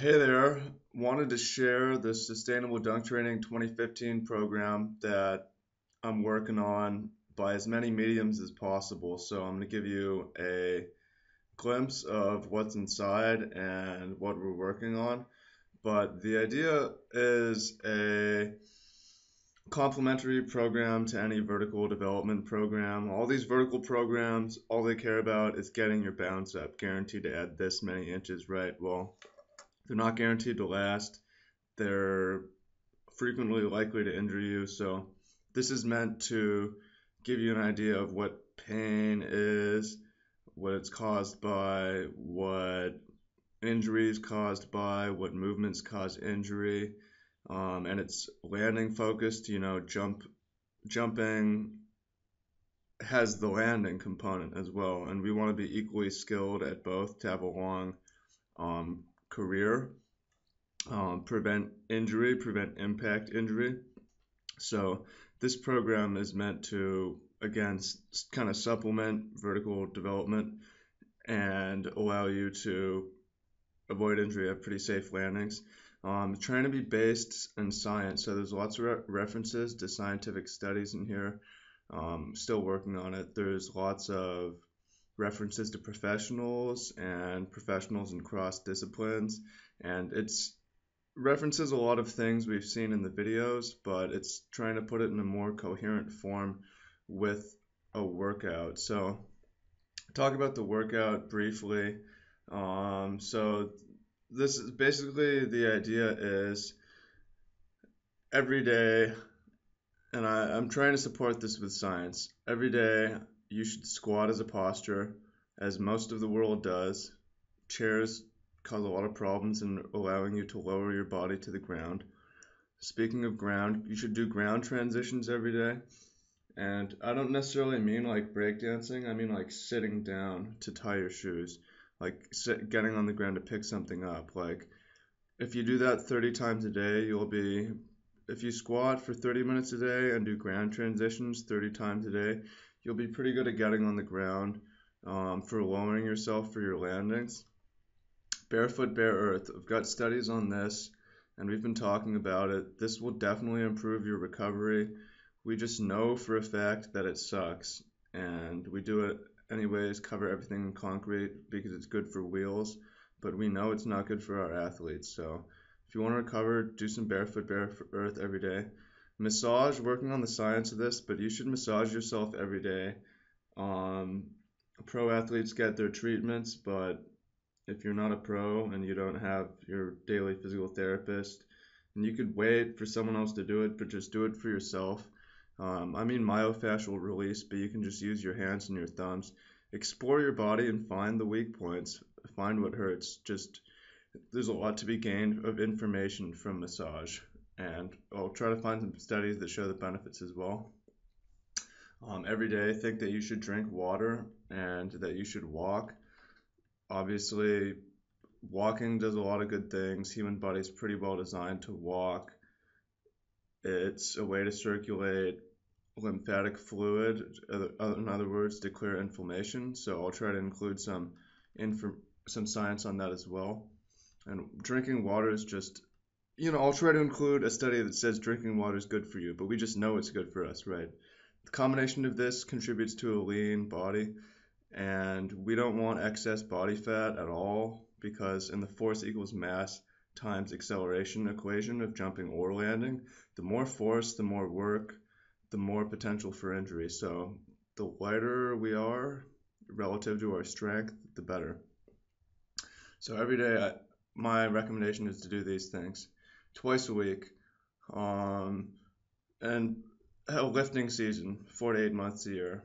Hey there, wanted to share the Sustainable Dunk Training 2015 program that I'm working on by as many mediums as possible. So I'm going to give you a glimpse of what's inside and what we're working on. But the idea is a complementary program to any vertical development program. All these vertical programs, all they care about is getting your bounce up, guaranteed to add this many inches, right? Well, they're not guaranteed to last. They're frequently likely to injure you. So this is meant to give you an idea of what pain is, what it's caused by, what injury is caused by, what movements cause injury, and it's landing focused. Jumping has the landing component as well, and we want to be equally skilled at both to have a long career, prevent injury, prevent impact injury. So this program is meant to, again, kind of supplement vertical development and allow you to avoid injury at pretty safe landings. Trying to be based in science, so there's lots of references to scientific studies in here. Still working on it. There's lots of references to professionals and professionals in cross disciplines, and it's references a lot of things we've seen in the videos, but it's trying to put it in a more coherent form with a workout. So, talk about the workout briefly. So this is basically the idea is every day, and I'm trying to support this with science. Every day you should squat as a posture, as most of the world does. Chairs cause a lot of problems in allowing you to lower your body to the ground. Speaking of ground, you should do ground transitions every day. And I don't necessarily mean like breakdancing, I mean like sitting down to tie your shoes, like getting on the ground to pick something up. Like if you do that 30 times a day, if you squat for 30 minutes a day and do ground transitions 30 times a day, you'll be pretty good at getting on the ground, for lowering yourself for your landings. Barefoot, bare earth. I've got studies on this, and we've been talking about it. This will definitely improve your recovery. We just know for a fact that it sucks, and we do it anyways, cover everything in concrete because it's good for wheels, but we know it's not good for our athletes. So if you want to recover, do some barefoot, bare earth every day. Massage, working on the science of this, but you should massage yourself every day. Um, Pro athletes get their treatments, but if you're not a pro and you don't have your daily physical therapist, and you could wait for someone else to do it, but just do it for yourself. I mean myofascial release, but you can just use your hands and your thumbs. Explore your body and find the weak points. Find what hurts. Just there's a lot to be gained of information from massage, and I'll try to find some studies that show the benefits as well. Every day, think that you should drink water and that you should walk. Obviously, walking does a lot of good things. Human body's pretty well designed to walk. It's a way to circulate lymphatic fluid, in other words, to clear inflammation. So I'll try to include some science on that as well. And drinking water is just, I'll try to include a study that says drinking water is good for you, but we just know it's good for us, right? The combination of this contributes to a lean body, and we don't want excess body fat at all because in the force equals mass times acceleration equation of jumping or landing, the more force, the more work, the more potential for injury. So the lighter we are relative to our strength, the better. So every day, my recommendation is to do these things twice a week, um, and a lifting season, 4 to 8 months a year.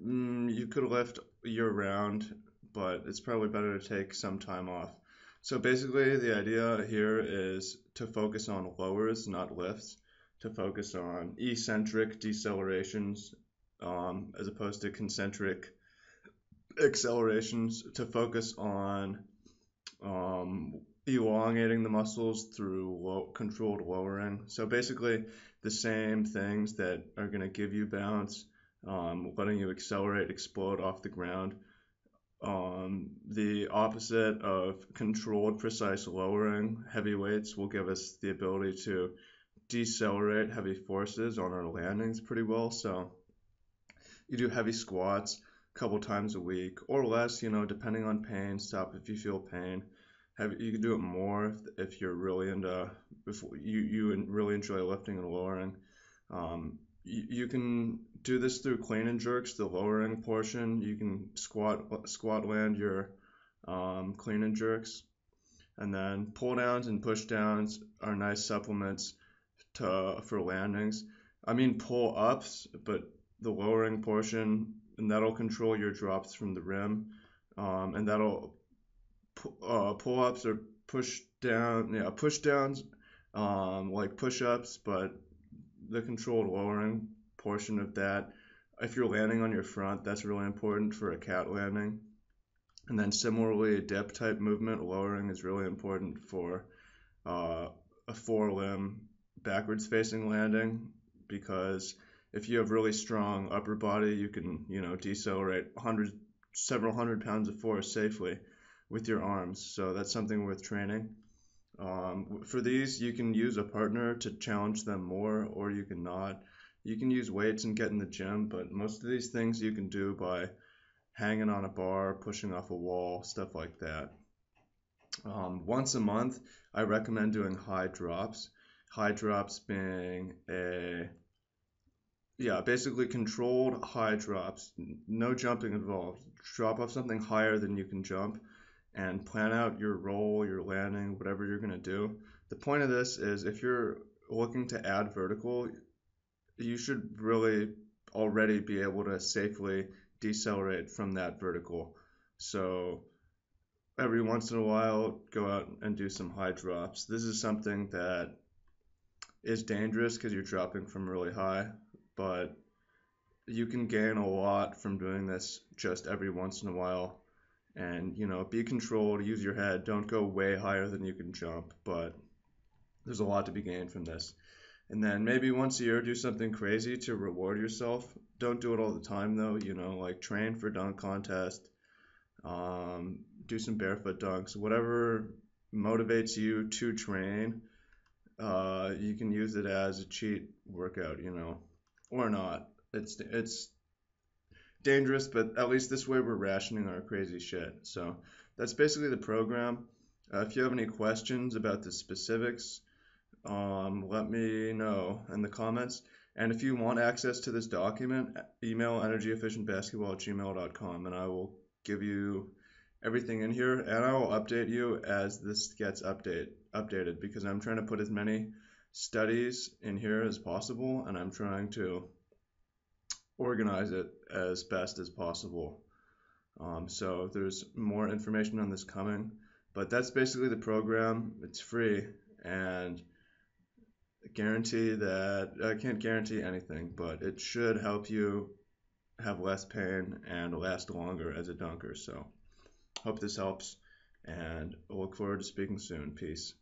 You could lift year round, but it's probably better to take some time off. So basically, the idea here is to focus on lowers, not lifts, to focus on eccentric decelerations, as opposed to concentric accelerations, to focus on elongating the muscles through controlled lowering. So basically, the same things that are going to give you bounce, letting you accelerate, explode off the ground, The opposite of controlled, precise lowering, heavy weights will give us the ability to decelerate heavy forces on our landings pretty well. So you do heavy squats a couple times a week or less, depending on pain. Stop if you feel pain. You can do it more if you're really into, if you really enjoy lifting and lowering. You can do this through clean and jerks, the lowering portion. You can squat land your clean and jerks, and then pull downs and push downs are nice supplements for landings. I mean pull ups, but the lowering portion, and that'll control your drops from the rim, and that'll pull ups or push downs, like push ups, but the controlled lowering portion of that. If you're landing on your front, that's really important for a cat landing. And then similarly, a dip type movement, lowering is really important for uh, a four-limb backwards facing landing, because if you have really strong upper body, you can, decelerate several hundred pounds of force safely with your arms. So that's something worth training. For these, you can use a partner to challenge them more, or you can not. You can use weights and get in the gym, but most of these things you can do by hanging on a bar, pushing off a wall, stuff like that. Once a month, I recommend doing high drops. High drops being basically controlled high drops, no jumping involved. Drop off something higher than you can jump and plan out your roll, your landing, whatever you're going to do. The point of this is if you're looking to add vertical, you should really already be able to safely decelerate from that vertical. So every once in a while, go out and do some high drops. This is something that is dangerous because you're dropping from really high, but you can gain a lot from doing this just every once in a while. And, be controlled, use your head, don't go way higher than you can jump, but there's a lot to be gained from this. And then maybe once a year, do something crazy to reward yourself. Don't do it all the time, though, like train for dunk contest, do some barefoot dunks, whatever motivates you to train. You can use it as a cheat workout, or not. It's dangerous, but at least this way we're rationing our crazy shit. So that's basically the program. If you have any questions about the specifics, let me know in the comments. And if you want access to this document, email energyefficientbasketball@gmail.com and I will give you everything in here, and I will update you as this gets updated, because I'm trying to put as many studies in here as possible, and I'm trying to organize it as best as possible. So there's more information on this coming, but that's basically the program. It's free, and I can't guarantee anything, but it should help you have less pain and last longer as a dunker. So hope this helps, and I look forward to speaking soon. Peace.